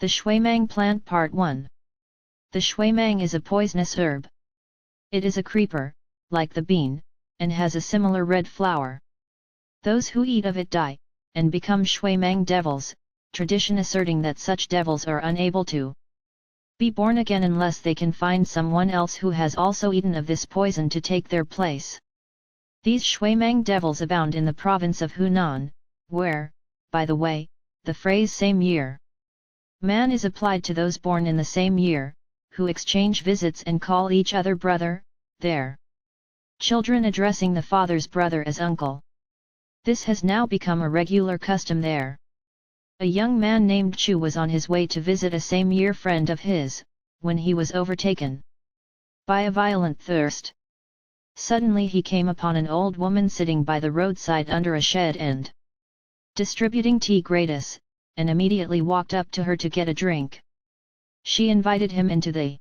The SHUI MANG plant part 1. The SHUI MANG is a poisonous herb. It is a creeper, like the bean, and has a similar red flower. Those who eat of it die, and become SHUI MANG devils, tradition asserting that such devils are unable to be born again unless they can find someone else who has also eaten of this poison to take their place. These SHUI MANG devils abound in the province of Hunan, where, by the way, the phrase same year man is applied to those born in the same year, who exchange visits and call each other brother, their children addressing the father's brother as uncle. This has now become a regular custom there. A young man named Chu was on his way to visit a same-year friend of his, when he was overtaken by a violent thirst. Suddenly he came upon an old woman sitting by the roadside under a shed and distributing tea gratis, and immediately walked up to her to get a drink. She invited him into the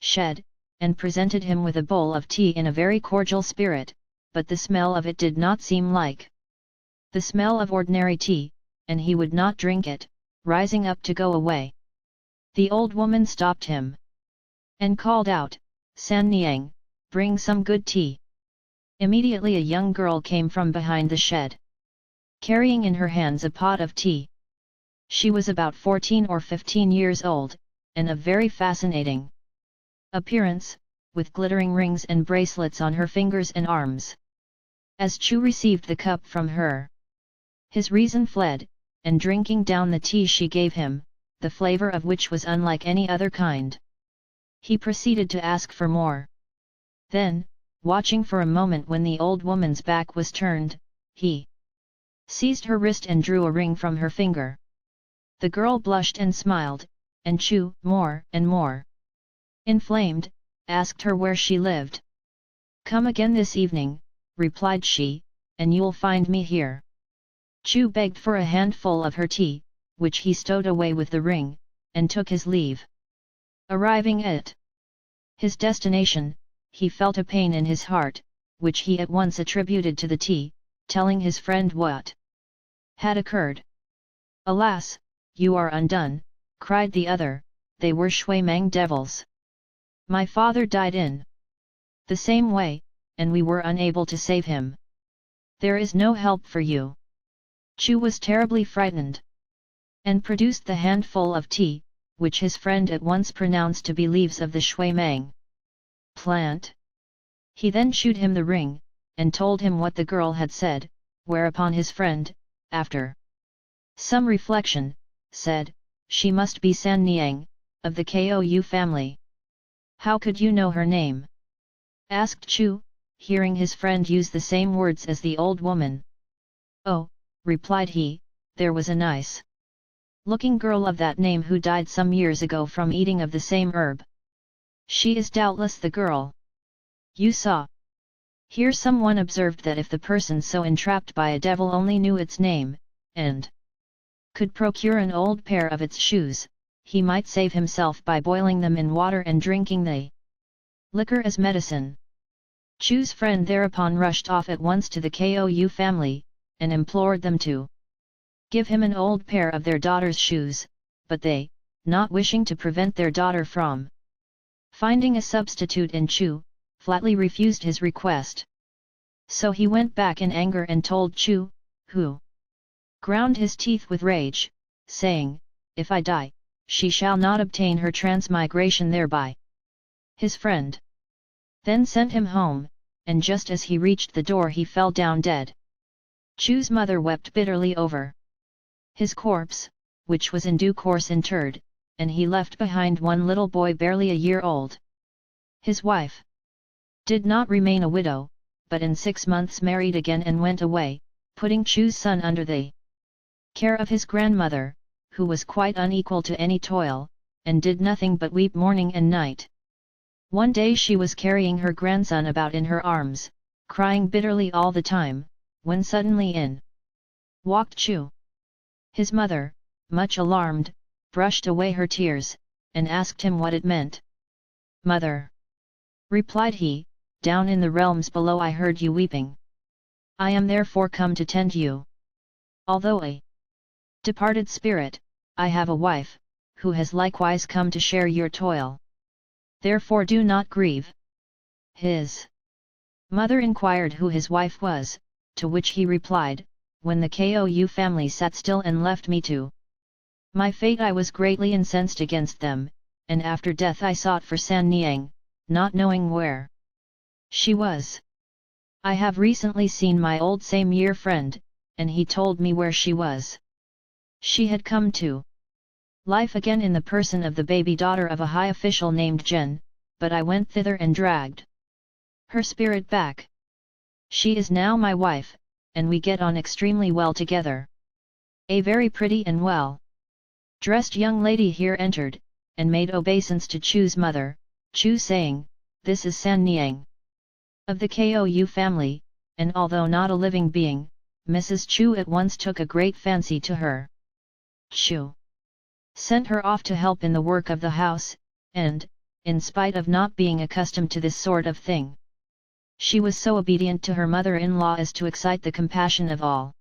shed, and presented him with a bowl of tea in a very cordial spirit, but the smell of it did not seem like the smell of ordinary tea, and he would not drink it, rising up to go away. The old woman stopped him and called out, "San Niang, bring some good tea." Immediately a young girl came from behind the shed, carrying in her hands a pot of tea. She was about 14 or 15 years old, and of very fascinating appearance, with glittering rings and bracelets on her fingers and arms. As Chu received the cup from her, his reason fled, and drinking down the tea she gave him, the flavor of which was unlike any other kind, he proceeded to ask for more. Then, watching for a moment when the old woman's back was turned, he seized her wrist and drew a ring from her finger. The girl blushed and smiled, and Chu, more and more inflamed, asked her where she lived. "Come again this evening," replied she, "and you'll find me here." Chu begged for a handful of her tea, which he stowed away with the ring, and took his leave. Arriving at his destination, he felt a pain in his heart, which he at once attributed to the tea, telling his friend what had occurred. "Alas, you are undone," cried the other, "they were SHUI MANG devils. My father died in the same way, and we were unable to save him. There is no help for you." Chu was terribly frightened, and produced the handful of tea, which his friend at once pronounced to be leaves of the SHUI MANG plant. He then shewed him the ring, and told him what the girl had said, whereupon his friend, after some reflection, said, "She must be San Niang, of the Kou family." "How could you know her name?" asked Chu, hearing his friend use the same words as the old woman. "Oh," replied he, "there was a nice looking girl of that name who died some years ago from eating of the same herb. She is doubtless the girl you saw." Here someone observed that if the person so entrapped by a devil only knew its name, and could procure an old pair of its shoes, he might save himself by boiling them in water and drinking the liquor as medicine. Chu's friend thereupon rushed off at once to the Kou family, and implored them to give him an old pair of their daughter's shoes, but they, not wishing to prevent their daughter from finding a substitute in Chu, flatly refused his request. So he went back in anger and told Chu, who ground his teeth with rage, saying, "If I die, she shall not obtain her transmigration thereby." His friend then sent him home, and just as he reached the door he fell down dead. Chu's mother wept bitterly over his corpse, which was in due course interred, and he left behind one little boy barely a year old. His wife did not remain a widow, but in 6 months married again and went away, putting Chu's son under the care of his grandmother, who was quite unequal to any toil, and did nothing but weep morning and night. One day she was carrying her grandson about in her arms, crying bitterly all the time, when suddenly in walked Chu. His mother, much alarmed, brushed away her tears, and asked him what it meant. "Mother," replied he, "down in the realms below I heard you weeping. I am therefore come to tend you. Although a departed spirit, I have a wife, who has likewise come to share your toil. Therefore do not grieve." His mother inquired who his wife was, to which he replied, "When the Kou family sat still and left me to my fate, I was greatly incensed against them, and after death I sought for San Niang, not knowing where she was. I have recently seen my old same-year friend, and he told me where she was. She had come to life again in the person of the baby daughter of a high official named Jen, but I went thither and dragged her spirit back. She is now my wife, and we get on extremely well together." A very pretty and well-dressed young lady here entered, and made obeisance to Chu's mother, Chu saying, "This is San Niang of the Kou family," and although not a living being, Mrs. Chu at once took a great fancy to her. Chu sent her off to help in the work of the house, and, in spite of not being accustomed to this sort of thing, she was so obedient to her mother-in-law as to excite the compassion of all.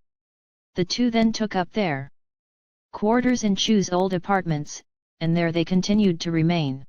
The two then took up their quarters in Chu's old apartments, and there they continued to remain.